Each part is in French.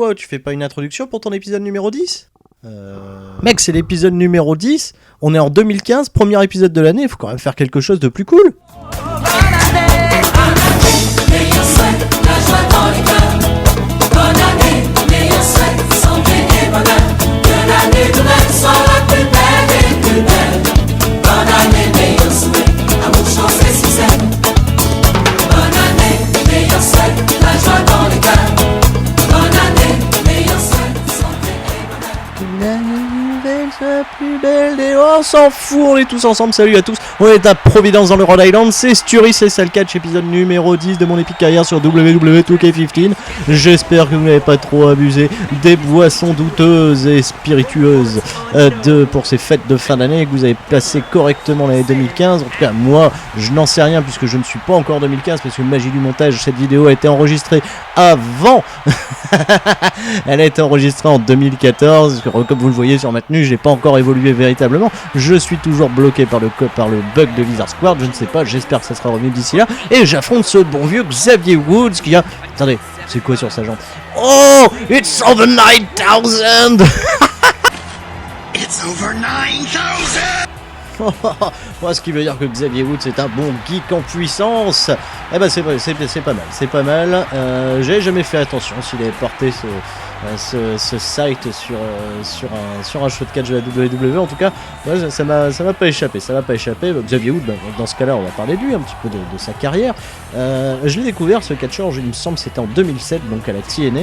Oh, tu fais pas une introduction pour ton épisode numéro 10 Mec, c'est l'épisode numéro 10. On est en 2015, premier épisode de l'année. Il faut quand même faire quelque chose de plus cool. Plus belle des... On s'en fout, on est tous ensemble, salut à tous. On est à Providence dans le Rhode Island, c'est Stury, c'est Salcatch, épisode numéro 10 de mon épique carrière sur WWE2K15. J'espère que vous n'avez pas trop abusé des boissons douteuses et spiritueuses pour ces fêtes de fin d'année, que vous avez passé correctement l'année 2015. En tout cas, moi, je n'en sais rien puisque je ne suis pas encore 2015 parce que magie du montage, cette vidéo a été enregistrée avant. Elle a été enregistrée en 2014, comme vous le voyez sur ma tenue, j'ai pas encore évolué véritablement, je suis toujours bloqué par le bug de Lizard Squad, je ne sais pas, j'espère que ça sera remis d'ici là, et j'affronte ce bon vieux Xavier Woods qui a... Attendez, c'est quoi sur sa jambe? Oh, it's over 9000. It's over 9000. Moi, ce qui veut dire que Xavier Woods est un bon geek en puissance. Eh ben c'est pas mal. J'ai jamais fait attention s'il avait porté ce site sur un show de catch de la WWE. En tout cas, ouais, ça m'a pas échappé. Xavier Woods, dans ce cas-là, on va parler de lui un petit peu de sa carrière. Je l'ai découvert ce catcheur, il me semble que c'était en 2007, donc à la TNA,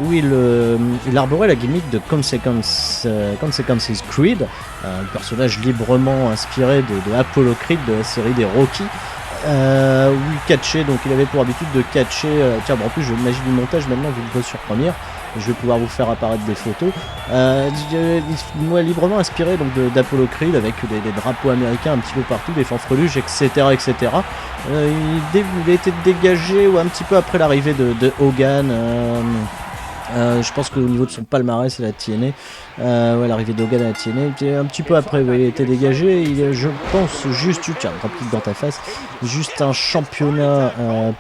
où il arborait la gimmick de Consequences Creed, un personnage librement inspiré de Apollo Creed de la série des Rocky, où il catchait, donc il avait pour habitude de catcher, tiens bon, en plus je magie du montage maintenant vu que je sur première, je vais pouvoir vous faire apparaître des photos, librement inspiré donc d'Apollo Creed avec des drapeaux américains un petit peu partout, des fanfreluches, etc. Il a été dégagé un petit peu après l'arrivée de Hogan. Je pense qu'au niveau de son palmarès, c'est la TNA. L'arrivée d'Hogan à la TNA, un petit peu après, il a été dégagé. Je pense juste, tiens, rapide dans ta face, juste un championnat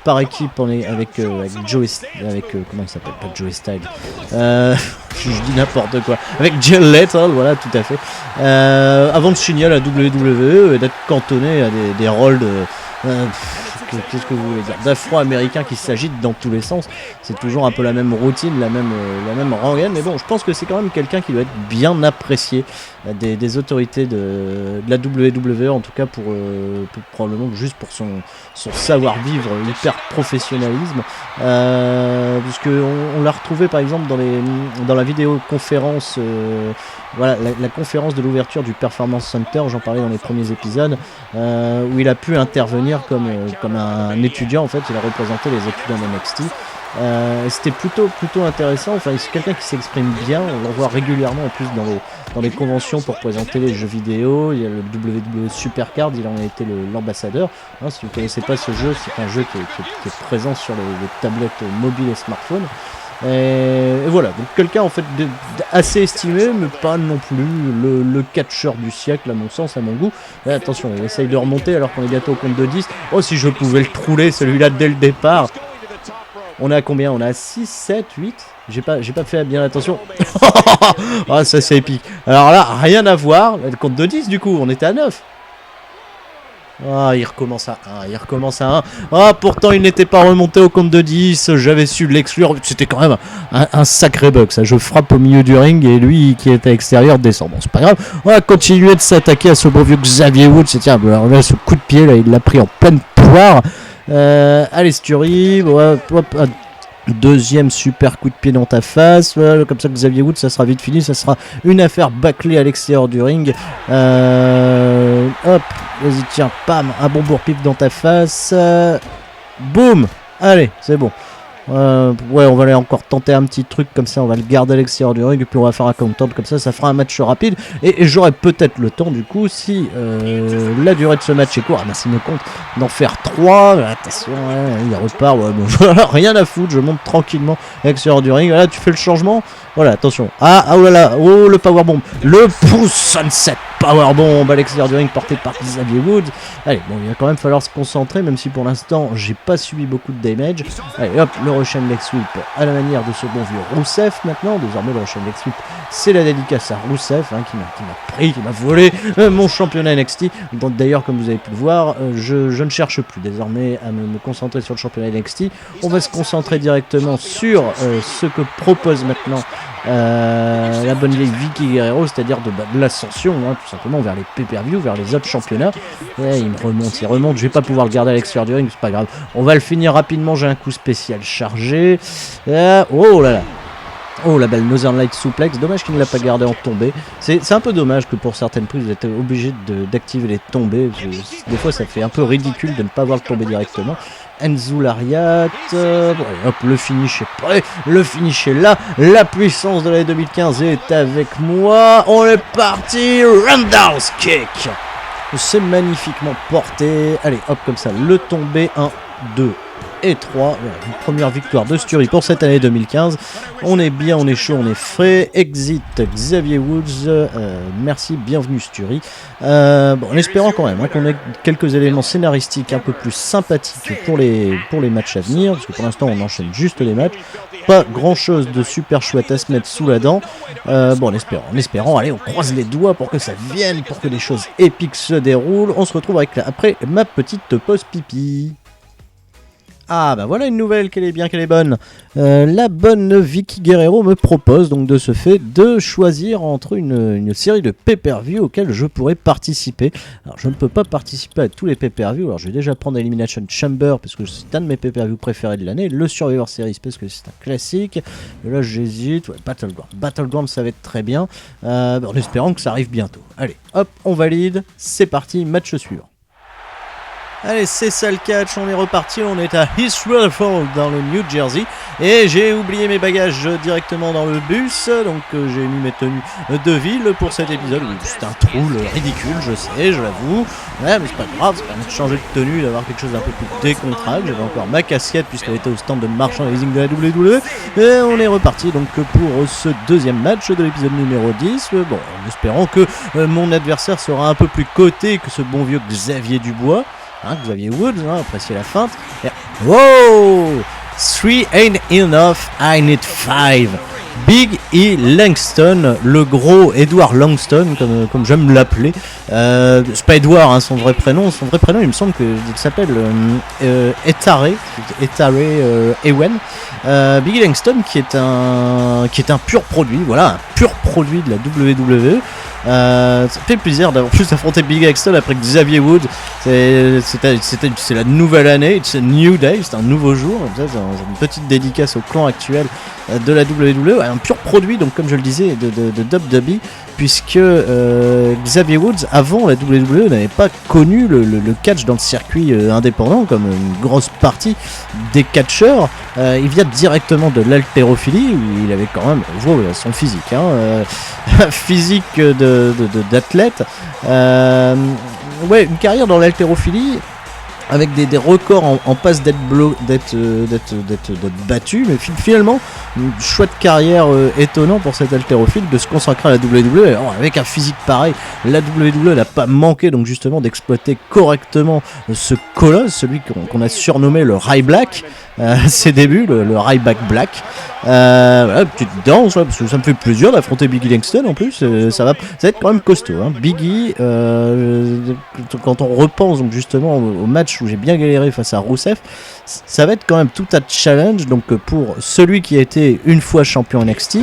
par équipe avec Joey, comment il s'appelle, pas Joey Styles. Je dis n'importe quoi. Avec Jill Lethal, voilà, tout à fait. Avant de signer à la WWE et d'être cantonné à des rôles de... qu'est-ce que vous voulez dire, d'afro-américains qui s'agitent dans tous les sens. C'est toujours un peu la même routine, la même rengaine, mais bon, je pense que c'est quand même quelqu'un qui doit être bien apprécié des autorités de la WWE, en tout cas pour probablement juste pour son savoir-vivre, hyper professionnalisme, puisque on l'a retrouvé par exemple dans la vidéoconférence, la conférence de l'ouverture du Performance Center, j'en parlais dans les premiers épisodes, où il a pu intervenir comme un étudiant. En fait, il a représenté les étudiants de NXT. C'était plutôt intéressant. Enfin, c'est quelqu'un qui s'exprime bien. On le voit régulièrement en plus dans les conventions pour présenter les jeux vidéo. Il y a le WWE Supercard, il en a été l'ambassadeur. Si vous ne connaissez pas ce jeu, c'est un jeu qui est présent sur les tablettes mobiles et smartphones. Et voilà, donc quelqu'un en fait assez estimé, mais pas non plus le catcheur du siècle à mon sens, à mon goût. Et attention, il essaye de remonter alors qu'on est bientôt au compte de 10. Oh, si je pouvais le trouler celui-là dès le départ. On est à combien? On est à 6, 7, 8. J'ai pas fait bien attention. Ah, ça c'est épique. Alors là, rien à voir. Le compte de 10 du coup, on était à 9. Ah, il recommence à 1, Ah, pourtant il n'était pas remonté au compte de 10, j'avais su l'exclure, c'était quand même un sacré bug ça, je frappe au milieu du ring et lui qui est à l'extérieur descend, bon c'est pas grave, on va continuer de s'attaquer à ce beau vieux Xavier Woods, tiens, là, ce coup de pied là, il l'a pris en pleine poire, allez Stury, deuxième super coup de pied dans ta face, voilà, comme ça Xavier Woods ça sera vite fini, ça sera une affaire bâclée à l'extérieur du ring. Hop, vas-y tiens, pam, un bon bourre-pipe dans ta face, boum, allez c'est bon. On va aller encore tenter un petit truc comme ça, on va le garder à l'extérieur du ring et puis on va faire un count-out comme ça fera un match rapide et j'aurai peut-être le temps du coup si la durée de ce match est courte, s'il me compte d'en faire 3, attention, il repart, voilà, rien à foutre, je monte tranquillement à l'extérieur du ring, là tu fais le changement, Voilà, attention. Oh là là, oh le powerbomb. Le sunset powerbomb à l'extérieur du ring porté par Xavier Woods. Allez, bon, il va quand même falloir se concentrer, même si pour l'instant, j'ai pas subi beaucoup de damage. Allez, hop, le Russian leg sweep à la manière de ce bon vieux Rousseff maintenant. Désormais, le Russian leg sweep, c'est la dédicace à Rousseff, hein, qui m'a volé mon championnat NXT. Donc, d'ailleurs, comme vous avez pu le voir, je ne cherche plus désormais à me concentrer sur le championnat NXT. On va se concentrer directement sur ce que propose maintenant la bonne vieille Vicky Guerrero, c'est-à-dire de l'ascension, hein, tout simplement vers les pay-per-view, vers les autres championnats. Et il remonte, je vais pas pouvoir le garder à l'extérieur du ring, c'est pas grave. On va le finir rapidement, j'ai un coup spécial chargé. Oh là là. Oh la belle Northern Light Suplex, dommage qu'il ne l'a pas gardé en tombée. C'est un peu dommage que pour certaines prises vous êtes obligé d'activer les tombées. Des fois ça fait un peu ridicule de ne pas voir le tomber directement. Enzo Lariat, bon, allez, hop, le finish est prêt, le finish est là, la puissance de l'année 2015 est avec moi, on est parti, Roundhouse Kick. C'est magnifiquement porté, allez hop comme ça, le tombé, 1, 2 et 3, voilà, une première victoire de Sturi pour cette année 2015, on est bien, on est chaud, on est frais, exit Xavier Woods, merci, bienvenue Sturi, bon, en espérant quand même qu'on ait quelques éléments scénaristiques un peu plus sympathiques pour les matchs à venir, parce que pour l'instant on enchaîne juste les matchs, pas grand chose de super chouette à se mettre sous la dent, bon en espérant, allez on croise les doigts pour que ça vienne, pour que des choses épiques se déroulent, on se retrouve après ma petite pause pipi. Ah bah voilà une nouvelle, qu'elle est bien, qu'elle est bonne. La bonne Vicky Guerrero me propose donc de ce fait de choisir entre une série de pay-per-view auxquelles je pourrais participer. Alors je ne peux pas participer à tous les pay-per-view, alors je vais déjà prendre Elimination Chamber parce que c'est un de mes pay-per-view préférés de l'année, le Survivor Series parce que c'est un classique, et là j'hésite, ouais, Battleground ça va être très bien, en espérant que ça arrive bientôt. Allez hop, on valide, c'est parti, match suivant. Allez, c'est ça le catch, on est reparti, on est à East Rutherford dans le New Jersey et j'ai oublié mes bagages directement dans le bus, donc j'ai mis mes tenues de ville pour cet épisode. C'est un troll ridicule, je sais, je l'avoue, ouais, mais c'est pas grave, ça permet de changer de tenue, d'avoir quelque chose d'un peu plus décontracté. J'avais encore ma casquette puisqu'elle était au stand de merchandising de la WWE et on est reparti donc pour ce deuxième match de l'épisode numéro 10, bon, en espérant que mon adversaire sera un peu plus coté que ce bon vieux Xavier Dubois. Hein, Xavier Woods, hein, appréciez la feinte. Et... Wow! 3 ain't enough, I need 5. Big E Langston, le gros Edward Langston, comme j'aime l'appeler. C'est pas Edward, hein, son vrai prénom, il me semble qu'il s'appelle Etare Ewen. Big E Langston qui est un pur produit, voilà, un pur produit de la WWE. Ça fait plaisir d'avoir plus affronté Big Langston après Xavier Woods. C'est la nouvelle année, it's a new day, c'est un nouveau jour. C'est une petite dédicace au clan actuel de la WWE, un pur produit, donc comme je le disais, de WWE, puisque Xavier Woods, avant la WWE, n'avait pas connu le catch dans le circuit indépendant, comme une grosse partie des catcheurs. Il vient directement de l'haltérophilie, où il avait quand même, son physique, physique d'athlète. Ouais, une carrière dans l'haltérophilie avec des records en passe d'être battu, mais finalement une chouette carrière étonnant pour cet haltérophile de se consacrer à la WWE. Alors, avec un physique pareil, la WWE n'a pas manqué donc justement d'exploiter correctement ce colosse, celui qu'on a surnommé le Ryback à ses débuts, le Ryback Black. Voilà, petite danse, parce que ça me fait plaisir d'affronter Biggie Langston en plus, ça va être quand même costaud, hein. Biggie, quand on repense donc justement au match où j'ai bien galéré face à Rousseff, ça va être quand même tout un challenge donc pour celui qui a été une fois champion NXT,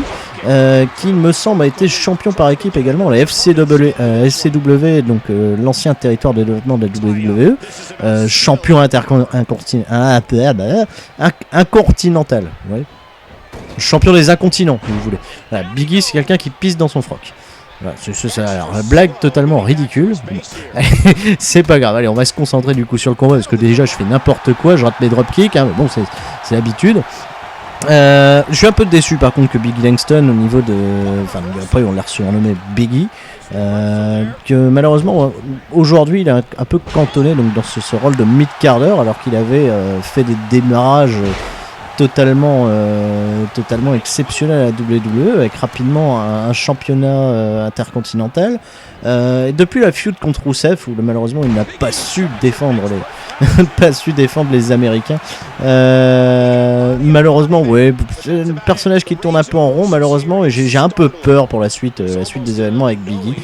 qui me semble a été champion par équipe également, la FCW, donc l'ancien territoire de développement de la WWE, champion incontinental, ouais. Champion des incontinents, si vous voulez. Voilà, Biggie, c'est quelqu'un qui pisse dans son froc. Voilà, c'est une blague totalement ridicule. C'est pas grave, allez, on va se concentrer du coup sur le combat parce que déjà je fais n'importe quoi, je rate mes dropkicks, hein, mais bon, c'est l'habitude. Je suis un peu déçu par contre que Biggie Langston, au niveau de. Enfin, après on l'a surnommé Biggie. Que malheureusement aujourd'hui il est un peu cantonné donc dans ce rôle de mid-carder alors qu'il avait fait des démarrages totalement exceptionnel à la WWE, avec rapidement un championnat intercontinental. Et depuis la feud contre Rusev, où malheureusement il n'a pas su défendre les Américains. Malheureusement, ouais, c'est un personnage qui tourne un peu en rond, malheureusement, et j'ai un peu peur pour la suite des événements avec Biggie,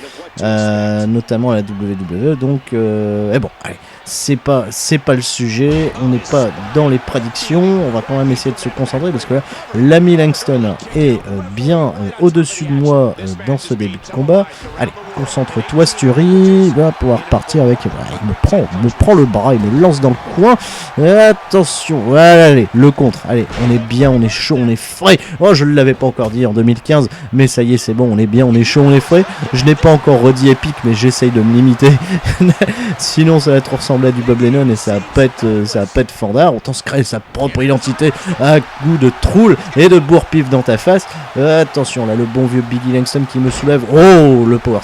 notamment à la WWE. Donc, bon, allez. C'est pas le sujet, on n'est pas dans les prédictions, on va quand même essayer de se concentrer parce que là, l'ami Langston est bien au-dessus de moi dans ce début de combat. Allez, concentre-toi Sturi, il va pouvoir partir avec... il me prend le bras, il me lance dans le coin. Attention, voilà, allez, le contre, allez, on est bien, on est chaud, on est frais. Oh, je ne l'avais pas encore dit en 2015, mais ça y est, c'est bon, on est bien, on est chaud, on est frais. Je n'ai pas encore redit épique, mais j'essaye de me limiter. Sinon, ça va trop ressembler à du Bob Lennon et ça va pas être fandard. Autant se créer sa propre identité à coup de troule et de bourre-pif dans ta face. Attention, là, le bon vieux Biggie Langston qui me soulève. Oh, le Power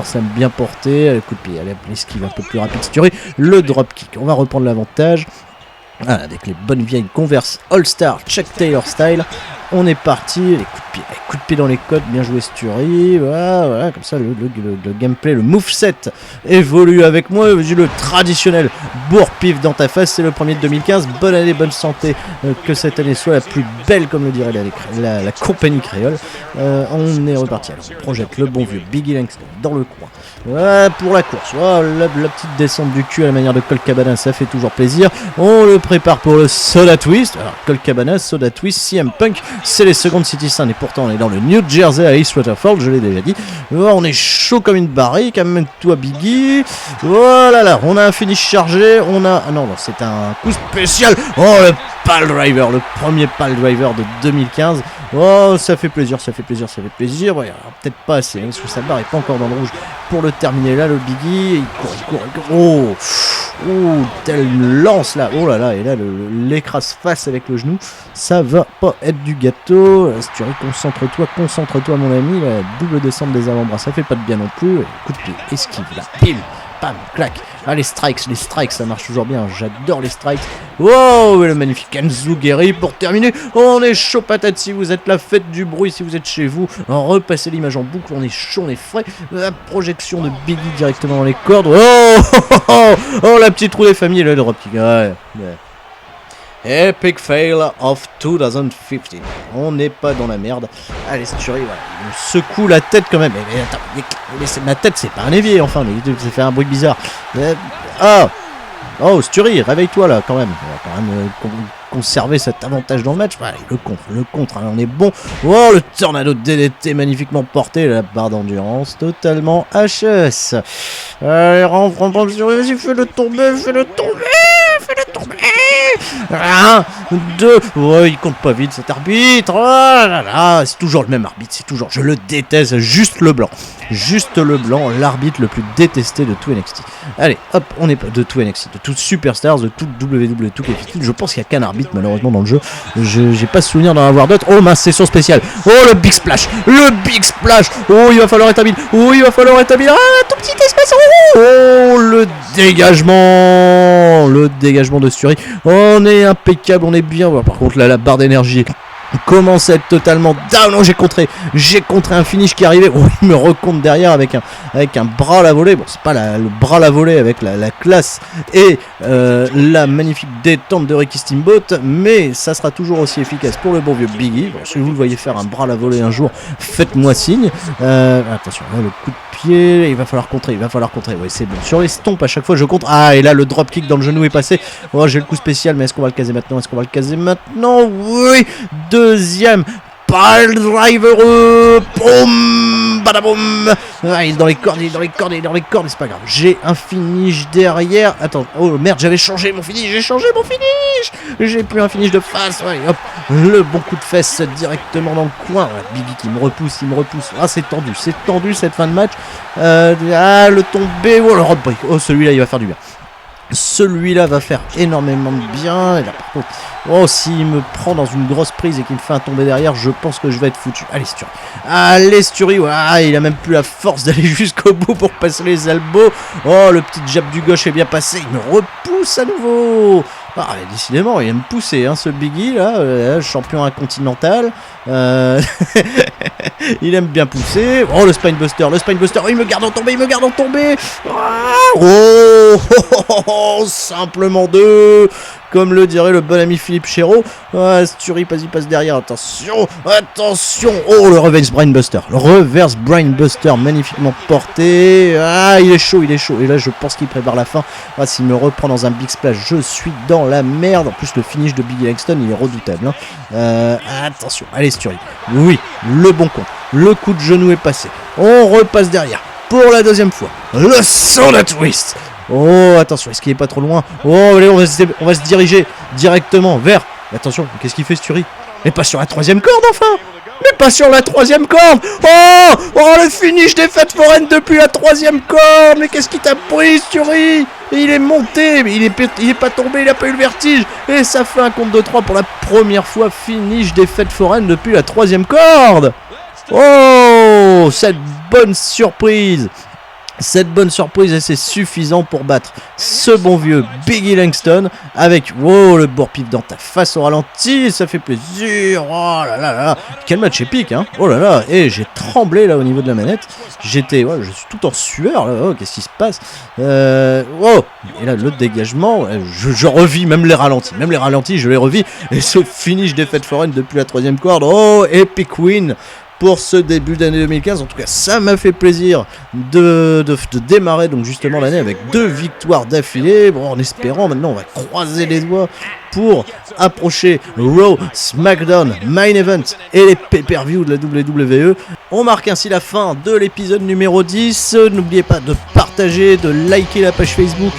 Slam bien porté. Allez, coup de pied, allez, l'esquive un peu plus rapide, Sturi. Le drop kick, on va reprendre l'avantage. Voilà, avec les bonnes vieilles Converse All-Star Chuck Taylor style. On est parti, les coups de pied dans les côtes, bien joué Sturi, voilà, comme ça le gameplay, le moveset évolue avec moi, le traditionnel bourre-pif dans ta face, c'est le premier de 2015, bonne année, bonne santé, que cette année soit la plus belle comme le dirait la compagnie créole. On est reparti, alors on projette le bon vieux Biggie Langston dans le coin. Pour la course, la petite descente du cul à la manière de Colt Cabana, ça fait toujours plaisir. On le prépare pour le Soda Twist. Alors Colt Cabana, Soda Twist, CM Punk, c'est les secondes Citizen et pourtant on est dans le New Jersey à East Rutherford, je l'ai déjà dit. On est chaud comme une barrique, amène-toi Biggie. Voilà, là, on a un finish chargé, on a... Ah non, c'est un coup spécial. Oh, le pile driver, le premier pile driver de 2015. Oh, ça fait plaisir. Ouais, peut-être pas assez, parce que sa barre est pas encore dans le rouge pour le terminer là, le Biggie. Il court. Oh, telle lance là. Oh là là, et là, l'écrase face avec le genou. Ça va pas être du gâteau. Sturi, concentre-toi, mon ami. La double descente des avant-bras, ça fait pas de bien non plus. Coup de pied, esquive là. Bim, pam, clac. Ah, les strikes, ça marche toujours bien. J'adore les strikes. Wow, et le magnifique Enzuguri pour terminer. Oh, on est chaud patate si vous êtes là. Faites du bruit si vous êtes chez vous. Repassez l'image en boucle. On est chaud, on est frais. La projection de Biggie directement dans les cordes. Oh, la petite roue des familles. Le drop kick. Ouais. Epic fail of 2015. On n'est pas dans la merde. Allez, Sturi, voilà. Il me secoue la tête quand même. Mais attends, ma tête, c'est pas un évier, enfin. Mais ça fait un bruit bizarre. Oh, Sturi, réveille-toi là, quand même. On va quand même conserver cet avantage dans le match. Allez, le contre, hein, on est bon. Oh, le tornado de DDT magnifiquement porté. La barre d'endurance totalement HS. Allez, rentre, Sturi, vas-y, fais-le tomber. 1, 2, oh, il compte pas vite cet arbitre. Oh là là, c'est toujours le même arbitre, je le déteste, juste le blanc, l'arbitre le plus détesté de tout NXT. Allez, hop, on est pas de tout NXT, de tout Superstars, de tout WWE, tout KFC. Je pense qu'il y a qu'un arbitre malheureusement dans le jeu. J'ai pas souvenir d'en avoir d'autres. Oh, mince, session spéciale. Oh, le big splash. Oh, il va falloir établir. Ah, tout petit espace. Oh, le dégagement de Sturi. On est impeccable, on est bien. Par contre, là, la barre d'énergie commence à être totalement down. Oh, j'ai contré un finish qui arrivait. Oh, il me recompte derrière avec un bras à la volée. Bon, c'est pas le bras à la volée avec la classe et la magnifique détente de Ricky Steamboat, mais ça sera toujours aussi efficace pour le bon vieux Biggie. Bon, si vous le voyez faire un bras à la volée un jour, faites-moi signe. Attention, là, le coup de pied, il va falloir contrer. Ouais, c'est bon. Sur les stompes, à chaque fois, je contre. Ah, et là, le drop kick dans le genou est passé. Oh, j'ai le coup spécial, mais est-ce qu'on va le caser maintenant? Oui, deuxième pile driver, boum, badaboum. Ah, il est dans les cordes, c'est pas grave. J'ai un finish derrière. Attends, oh merde, j'avais changé mon finish. J'ai plus un finish de face. Ouais, hop, le bon coup de fesse directement dans le coin. Biggie qui me repousse. Ah, c'est tendu cette fin de match. Le tombé, oh le road break. Oh, celui-là, il va faire du bien. Celui-là va faire énormément de bien. Et là, par contre, oh, s'il me prend dans une grosse prise et qu'il me fait un tombé derrière, je pense que je vais être foutu. Allez, Sturi. Ouais, il a même plus la force d'aller jusqu'au bout pour passer les elbows. Oh, le petit jab du gauche est bien passé. Il me repousse à nouveau. Ah, décidément, il aime me pousser, hein, ce Biggie là, champion incontinental. Il aime bien pousser. Oh, le Spinebuster, oh, il me garde en tomber. Ah, simplement 2. Comme le dirait le bon ami Philippe Chéreau. Ah, Stury, vas-y, passe derrière. Attention. Oh, le reverse brainbuster, magnifiquement porté. Ah, il est chaud. Et là, je pense qu'il prépare la fin. Ah, s'il me reprend dans un big splash, je suis dans la merde. En plus, le finish de Biggie Langston, il est redoutable. Hein. Attention. Allez, Stury. Oui, le bon compte. Le coup de genou est passé. On repasse derrière. Pour la deuxième fois. Le Soda Twist. Oh, attention, est-ce qu'il est pas trop loin? Oh, allez, on va se diriger directement vers... Attention, qu'est-ce qu'il fait, Stury? Mais pas sur la 3e corde, enfin! Mais pas sur la 3e corde! Oh, le finish des fêtes foraines depuis la 3e corde! Mais qu'est-ce qui t'a pris, Stury? Il est monté, mais il est pas tombé, il a pas eu le vertige! Et ça fait un compte de 3 pour la première fois, finish des fêtes foraines depuis la 3e corde! Oh, cette bonne surprise! Cette bonne surprise, c'est suffisant pour battre ce bon vieux Biggie Langston avec le bourre-pif dans ta face au ralenti, ça fait plaisir. Oh là là là, quel match épique, hein. Oh là là, et j'ai tremblé là au niveau de la manette. Je suis tout en sueur là. Oh, qu'est-ce qui se passe? Et là le dégagement, je revis même les ralentis, je les revis. Et ce finish des fêtes foraines depuis la 3e corde. Oh, epic win pour ce début d'année 2015. En tout cas, ça m'a fait plaisir de démarrer donc justement l'année avec 2 victoires d'affilée. Bon, en espérant maintenant, on va croiser les doigts pour approcher Raw, SmackDown, Main Event et les pay-per-view de la WWE. On marque ainsi la fin de l'épisode numéro 10. N'oubliez pas de partager, de liker la page Facebook,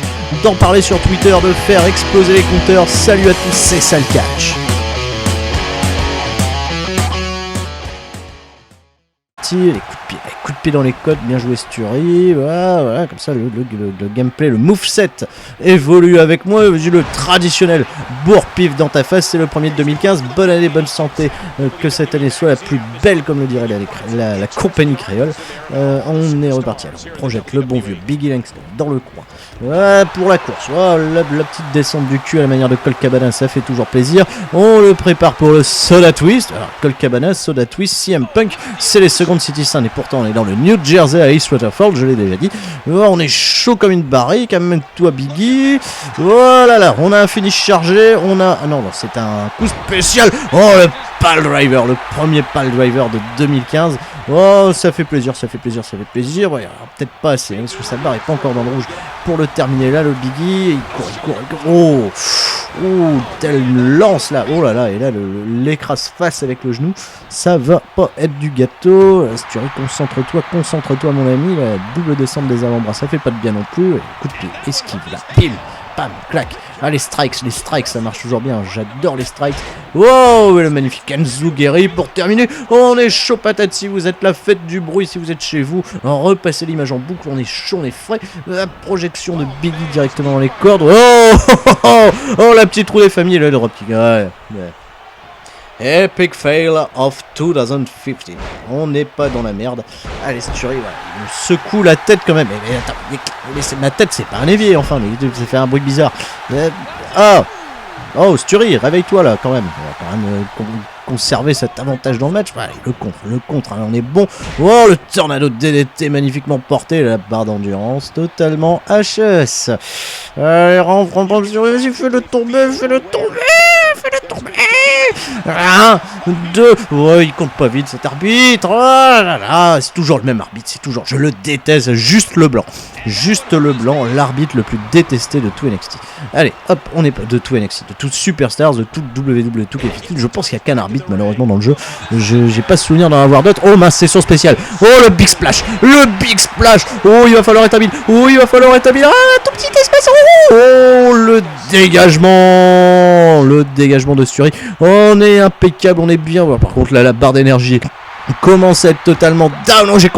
d'en parler sur Twitter, de faire exploser les compteurs. Salut à tous, c'est Sale Catch. Les coups de pied dans les côtes, bien joué Stury, voilà, comme ça le gameplay, le moveset évolue avec moi. Le traditionnel bourre-pif dans ta face, c'est le premier de 2015. Bonne année, bonne santé, que cette année soit la plus belle, comme le dirait la compagnie créole. On est reparti, alors on projette le bon vieux Biggie Langston dans le coin. Pour la course, la petite descente du cul à la manière de Colt Cabana, ça fait toujours plaisir. On le prépare pour le Soda Twist. Alors Colt Cabana, Soda Twist, CM Punk, c'est les secondes Citizen et pourtant on est dans le New Jersey à East Rutherford, je l'ai déjà dit. On est chaud comme une barrique, amène-toi Biggie. Voilà, là, on a un finish chargé, non, c'est un coup spécial. Oh, le pile driver, le premier pile driver de 2015. Oh, ça fait plaisir. Ouais, alors, peut-être pas assez, parce que sa barre est pas encore dans le rouge pour le terminer. Là, le Biggie, il court. Oh, telle lance là. Oh là là, et là, l'écrase face avec le genou. Ça va pas être du gâteau. Stury, concentre-toi, mon ami. La double descente des avant-bras, ça fait pas de bien non plus. Coup de pied, esquive là, pile, pam, clac. Ah, les strikes, ça marche toujours bien. J'adore les strikes. Wow, et le magnifique Enzuguri pour terminer. On est chaud patate si vous êtes là, faites du bruit si vous êtes chez vous. Repassez l'image en boucle, on est chaud, on est frais. La projection de Biggie directement dans les cordes. Oh, la petite roue des familles, le dropkick. Ouais. Epic fail of 2015. On n'est pas dans la merde. Allez, Stury, voilà. Il me secoue la tête quand même. Mais attends, ma tête, c'est pas un évier, enfin. Mais ça fait un bruit bizarre. Oh, Stury, réveille-toi là, quand même. On va quand même conserver cet avantage dans le match. Allez, le contre, hein, on est bon. Oh, le tornado de DDT magnifiquement porté. La barre d'endurance totalement HS. Allez, rentre, Stury, vas-y, fais-le tomber. 1, 2, il compte pas vite cet arbitre. Oh là là, c'est toujours le même arbitre, je le déteste, juste le blanc, l'arbitre le plus détesté de tout NXT. Allez, hop, on est pas de tout NXT, de tout Superstars, de tout WWE, tout KFT. Je pense qu'il n'y a qu'un arbitre malheureusement dans le jeu. J'ai pas souvenir d'en avoir d'autres. Oh mince, session spéciale. Oh, le big splash. Oh, il va falloir établir. Ah, tout petit espace. Oh, le dégagement de Stury. On est impeccable, on est bien. Par contre là, la barre d'énergie commence à être totalement down. Oh, j'ai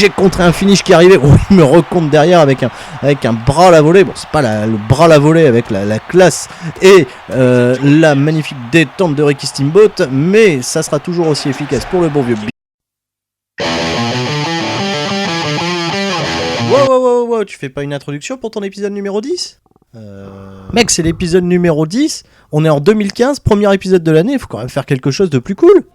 contré un finish qui arrivait. Oh, il me recompte derrière avec un bras à la volée. Bon, c'est pas le bras à la volée avec la classe et la magnifique détente de Ricky Steamboat, mais ça sera toujours aussi efficace pour le bon vieux. Wow, tu fais pas une introduction pour ton épisode numéro 10 ? Mec, c'est l'épisode numéro 10. On est en 2015, premier épisode de l'année. Il faut quand même faire quelque chose de plus cool.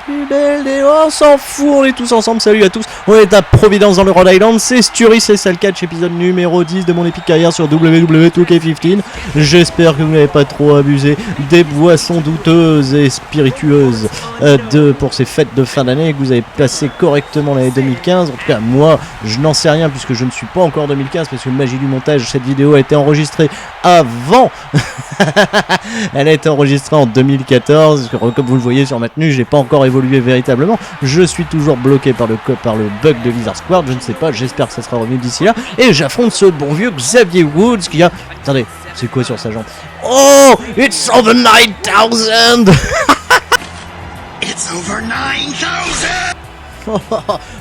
Plus belle des... Oh, on s'en fout, on est tous ensemble, salut à tous. On est à Providence dans le Rhode Island, c'est Stury, c'est Salcatch, épisode numéro 10 de mon épique carrière sur WWE 2K15. J'espère que vous n'avez pas trop abusé des boissons douteuses et spiritueuses pour ces fêtes de fin d'année, que vous avez passé correctement l'année 2015. En tout cas, moi, je n'en sais rien puisque je ne suis pas encore 2015 parce que magie du montage, cette vidéo a été enregistrée avant. Elle a été enregistrée en 2014, comme vous le voyez sur ma tenue, j'ai pas encore évolué véritablement, je suis toujours bloqué par le bug de Lizard Squad, je ne sais pas, j'espère que ça sera revenu d'ici là, et j'affronte ce bon vieux Xavier Woods qui a... Attendez, c'est quoi sur sa jambe? Oh, it's over 9000. It's over 9000!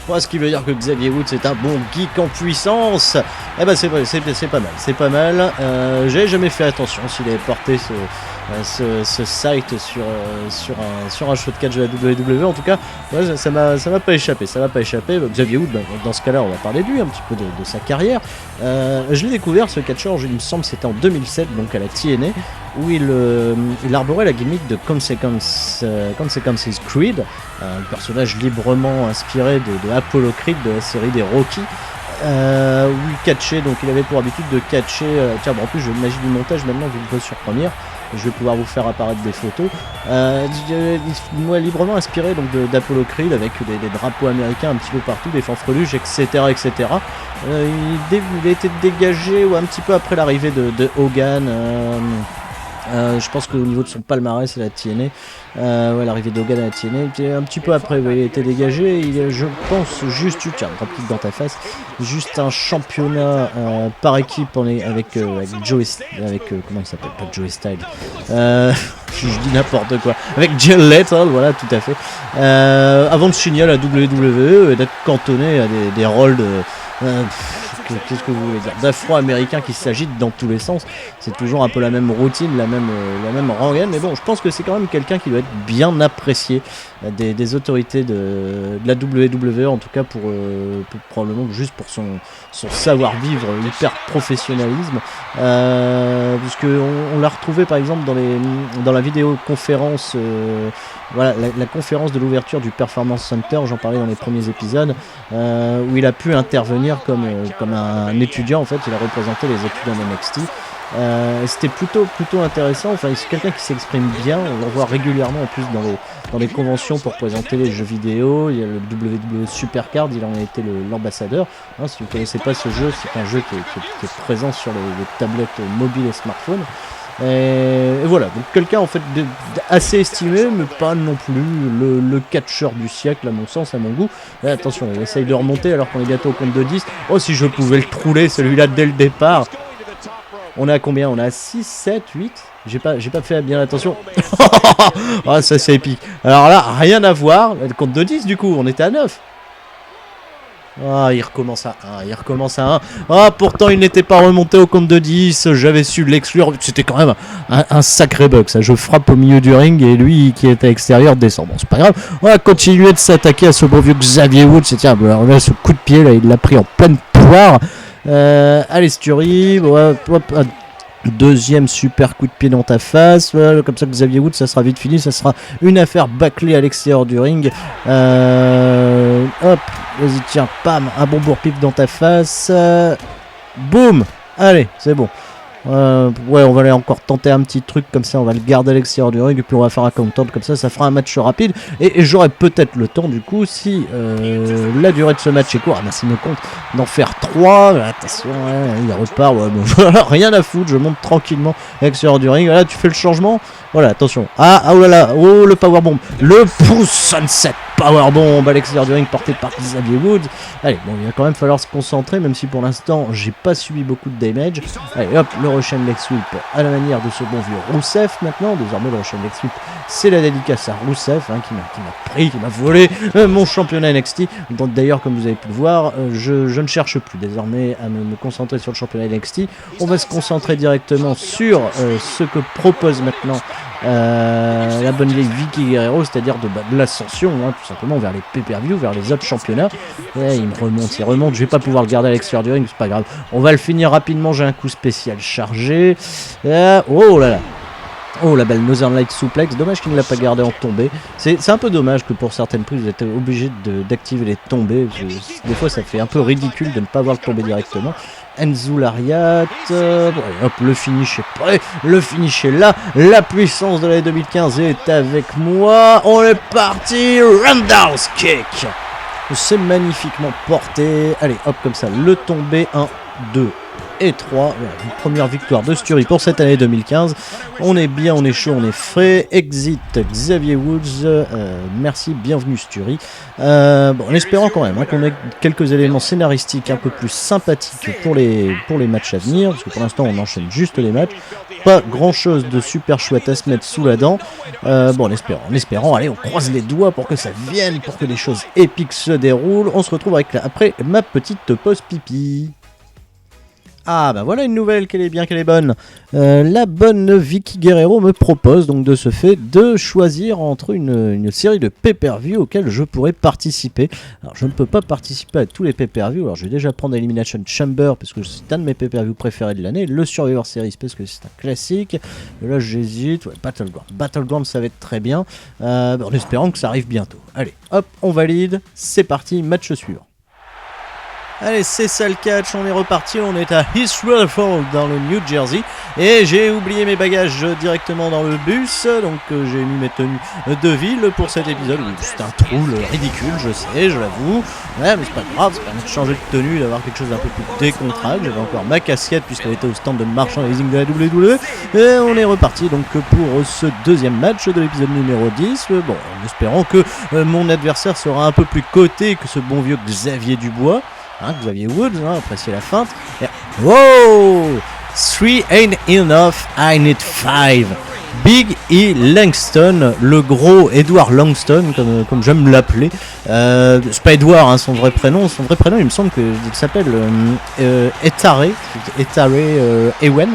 Moi, ce qui veut dire que Xavier Woods est un bon geek en puissance. Eh ben c'est pas mal, c'est pas mal. J'ai jamais fait attention s'il avait porté ce site sur un show de catch de la WWE. En tout cas, ouais, ça m'a pas échappé, Xavier Woods, dans ce cas-là, on va parler de lui un petit peu de sa carrière. Je l'ai découvert ce catcheur, il me semble, c'était en 2007, donc à la TNA, où il arborait la gimmick de Consequences Creed, un personnage librement inspiré de Apollo Creed de la série des Rocky, où il catchait, donc il avait pour habitude de catcher, tiens bon, en plus j'ai une magie du montage maintenant vu que sur première, je vais pouvoir vous faire apparaître des photos, librement inspiré donc d'Apollo Creed avec des drapeaux américains un petit peu partout, des fanfreluches, etc. Il a été dégagé un petit peu après l'arrivée de Hogan. Je pense qu'au niveau de son palmarès à la TNA, l'arrivée d'Hogan à la TNA, un petit peu après, il a été dégagé. Je pense juste, tiens, un petit dans ta face, juste un championnat par équipe avec Joey, comment il s'appelle, pas Joey Styles, je dis n'importe quoi, avec Jay Lethal, voilà, tout à fait, avant de signer à la WWE et d'être cantonné à des rôles de... qu'est-ce que vous voulez dire, d'afro-américains qui s'agitent dans tous les sens. C'est toujours un peu la même routine, la même rengaine, mais bon, je pense que c'est quand même quelqu'un qui doit être bien apprécié des autorités de la WWE, en tout cas pour probablement juste pour son savoir-vivre hyper professionnalisme, puisque on l'a retrouvé par exemple dans la vidéoconférence, voilà, la conférence de l'ouverture du Performance Center, j'en parlais dans les premiers épisodes, où il a pu intervenir comme un étudiant. En fait, il a représenté les étudiants de NXT. C'était plutôt intéressant. Enfin, c'est quelqu'un qui s'exprime bien, on le voit régulièrement en plus dans les conventions pour présenter les jeux vidéo. Il y a le WWE Supercard, il en a été l'ambassadeur. Hein, si vous ne connaissez pas ce jeu, c'est un jeu qui est présent sur les tablettes mobiles et smartphones. Et voilà, donc quelqu'un en fait assez estimé, mais pas non plus le catcheur du siècle à mon sens, à mon goût. Et attention, il essaye de remonter alors qu'on est bientôt au compte de 10. Oh, si je pouvais le trouler celui-là dès le départ. On est à combien? On est à 6, 7, 8. J'ai pas fait bien attention. Ah, ça c'est épique. Alors là, rien à voir. Le compte de 10 du coup, on était à 9. Ah, il recommence à 1, Ah, pourtant il n'était pas remonté au compte de 10, j'avais su l'exclure, c'était quand même un sacré bug ça, je frappe au milieu du ring et lui qui est à l'extérieur descend, bon c'est pas grave, on va continuer de s'attaquer à ce beau vieux Xavier Woods, tiens, là, ce coup de pied là, il l'a pris en pleine poire, allez Stury, hop, deuxième super coup de pied dans ta face, voilà, comme ça Xavier Woods ça sera vite fini, ça sera une affaire bâclée à l'extérieur du ring, hop, vas-y tiens, pam, un bon bourre-pipe dans ta face, boum, allez c'est bon, ouais on va aller encore tenter un petit truc comme ça, on va le garder à l'extérieur du ring et puis on va faire un countdown comme ça fera un match rapide et j'aurai peut-être le temps du coup si la durée de ce match est courte, merci me compte d'en faire 3, attention il repart, ouais, bon, rien à foutre, je monte tranquillement à l'extérieur du ring, là tu fais le changement, Voilà, attention. Ah, oh là là, oh le powerbomb. Le pouce sunset powerbomb à l'extérieur du ring porté par Xavier Woods. Allez, bon, il va quand même falloir se concentrer, même si pour l'instant, j'ai pas subi beaucoup de damage. Allez, hop, le Russian Leg Sweep à la manière de ce bon vieux Rousseff maintenant. Désormais, le Russian Leg Sweep, c'est la dédicace à Rousseff, hein, qui m'a volé mon championnat NXT. Donc d'ailleurs, comme vous avez pu le voir, je ne cherche plus désormais à me concentrer sur le championnat NXT. On va se concentrer directement sur ce que propose maintenant la bonne vieille Vicky Guerrero, c'est-à-dire de l'ascension, hein, tout simplement vers les pay-per-view, vers les autres championnats. Et il remonte, je vais pas pouvoir le garder à l'extérieur du ring, c'est pas grave. On va le finir rapidement, j'ai un coup spécial chargé. Oh là là. Oh la belle Northern Light Suplex, dommage qu'il ne l'a pas gardé en tombée. C'est un peu dommage que pour certaines prises vous êtes obligé d'activer les tombées. Des fois ça fait un peu ridicule de ne pas voir le tomber directement. Enzo Lariat, bon, allez, hop, le finish est prêt, le finish est là, la puissance de l'année 2015 est avec moi, on est parti, Roundhouse Kick. C'est magnifiquement porté, allez hop comme ça, le tombé, 1, 2 et 3, voilà, une première victoire de Sturi pour cette année 2015, on est bien, on est chaud, on est frais, exit Xavier Woods, merci, bienvenue Sturi, bon, en espérant quand même hein, qu'on ait quelques éléments scénaristiques un peu plus sympathiques pour les matchs à venir, parce que pour l'instant on enchaîne juste les matchs, pas grand chose de super chouette à se mettre sous la dent, bon en espérant, allez on croise les doigts pour que ça vienne, pour que des choses épiques se déroulent, on se retrouve avec après ma petite pause pipi. Ah bah voilà une nouvelle, qu'elle est bien, qu'elle est bonne. La bonne Vicky Guerrero me propose donc de ce fait de choisir entre une série de pay-per-view auxquelles je pourrais participer. Alors je ne peux pas participer à tous les pay-per-view, alors je vais déjà prendre Elimination Chamber parce que c'est un de mes pay-per-view préférés de l'année, le Survivor Series parce que c'est un classique, et là j'hésite, ouais, Battleground ça va être très bien, en espérant que ça arrive bientôt. Allez hop, on valide, c'est parti, match suivant. Allez, c'est ça le catch, on est reparti, on est à East Rutherford dans le New Jersey et j'ai oublié mes bagages directement dans le bus, donc j'ai mis mes tenues de ville pour cet épisode. C'est un troll ridicule, je sais, je l'avoue, ouais, mais c'est pas grave, ça permet de changer de tenue, d'avoir quelque chose d'un peu plus décontracté. J'avais encore ma casquette puisqu'elle était au stand de merchandising de la WWE et on est reparti donc pour ce deuxième match de l'épisode numéro 10, bon, en espérant que mon adversaire sera un peu plus coté que ce bon vieux Xavier Dubois. Hein, Xavier Woods, hein, appréciez la feinte. Et... Wow! 3 ain't enough, I need 5. Big E. Langston, le gros Edward Langston, comme j'aime l'appeler. C'est pas Edward, hein, son vrai prénom, il me semble qu'il s'appelle Etare Ewen.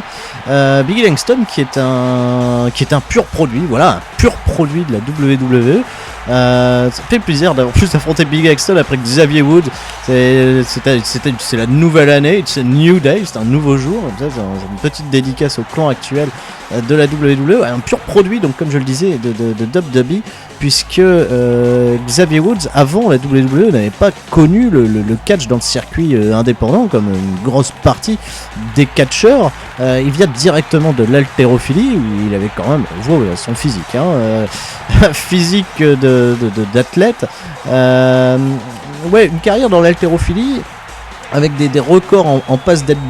Big E. Langston qui est un pur produit, voilà, un pur produit de la WWE. Ça fait plaisir d'avoir plus affronté Big Langston après Xavier Woods. C'est la nouvelle année, it's a new day, c'est un nouveau jour. C'est une petite dédicace au clan actuel de la WWE, un pur produit, donc comme je le disais, de WWE, puisque Xavier Woods avant la WWE n'avait pas connu le catch dans le circuit indépendant comme une grosse partie des catcheurs. Il vient directement de l'haltérophilie où il avait quand même son physique, hein, physique d'athlète, ouais, une carrière dans l'haltérophilie avec des records en passe d'être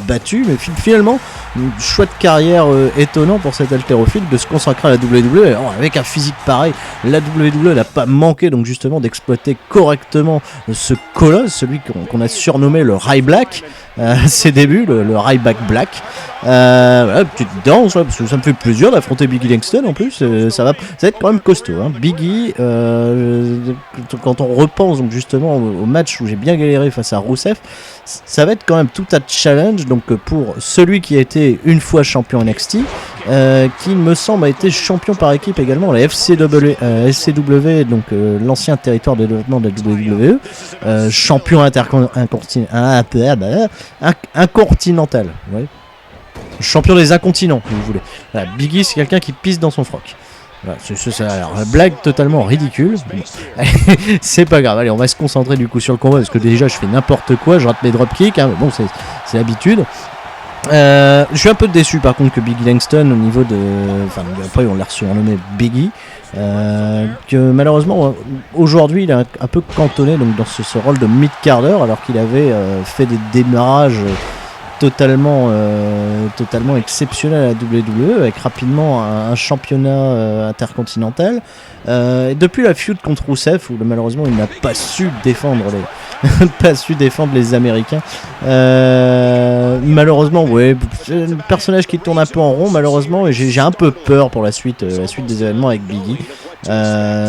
battu, mais finalement une chouette carrière étonnante pour cet haltérophile de se consacrer à la WWE. Alors, avec un physique pareil, la WWE n'a pas manqué donc justement d'exploiter correctement ce colosse, celui qu'on a surnommé le Ray Black à ses débuts, le Ryback Black. Voilà, petite danse là, parce que ça me fait plaisir d'affronter Biggie Langston en plus, ça va être quand même costaud, hein. Biggie, quand on repense donc justement au match où j'ai bien galéré face à Rousseff, ça va être quand même tout un challenge donc pour celui qui a été une fois champion NXT, qui me semble a été champion par équipe également la FCW, donc l'ancien territoire de développement de la WWE, champion incontinental, ouais. Champion des incontinents, si vous voulez. Voilà, Biggie, c'est quelqu'un qui pisse dans son froc. Voilà, alors, la blague totalement ridicule. Bon. C'est pas grave, allez, on va se concentrer du coup sur le combat parce que déjà je fais n'importe quoi, je rate mes dropkicks, hein, mais bon, c'est l'habitude. Je suis un peu déçu par contre que Biggie Langston au niveau de... Enfin, après on l'a surnommé Biggie. Que malheureusement aujourd'hui il est un peu cantonné donc, dans ce rôle de mid-carder alors qu'il avait fait des démarrages totalement exceptionnel à la WWE, avec rapidement un championnat intercontinental. Et depuis la feud contre Rusev, où malheureusement il n'a pas su défendre les Américains. Malheureusement, ouais, c'est un personnage qui tourne un peu en rond, malheureusement, et j'ai un peu peur pour la suite des événements avec Biggie,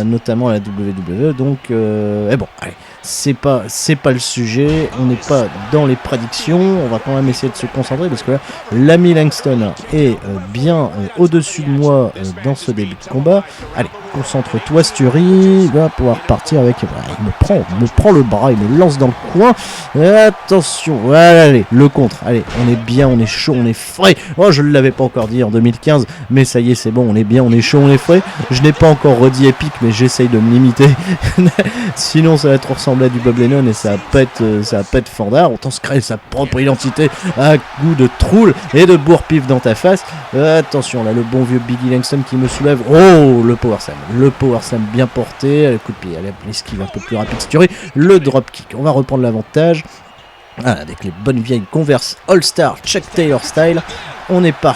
notamment à la WWE. Donc, et bon, allez. C'est pas le sujet, on n'est pas dans les prédictions, on va quand même essayer de se concentrer parce que là, l'ami Langston est bien au-dessus de moi dans ce début de combat. Allez, concentre-toi Sturi, il va pouvoir partir avec... il me prend le bras, il me lance dans le coin. Attention, voilà, allez, le contre, allez, on est bien, on est chaud, on est frais. Oh, je ne l'avais pas encore dit en 2015, mais ça y est, c'est bon, on est bien, on est chaud, on est frais. Je n'ai pas encore redit épique, mais j'essaye de me limiter. Sinon, ça va trop ressembler à du Bob Lennon et ça va pas être fandard. Autant se créer sa propre identité à coup de troule et de bourre-pif dans ta face. Attention, là, le bon vieux Biggie Langston qui me soulève. Oh, le power slam bien porté, le coup de pied, allez, l'esquive un peu plus rapide, Sturi, le drop kick. On va reprendre l'avantage. Voilà, avec les bonnes vieilles Converse All-Star Chuck Taylor style. On est parti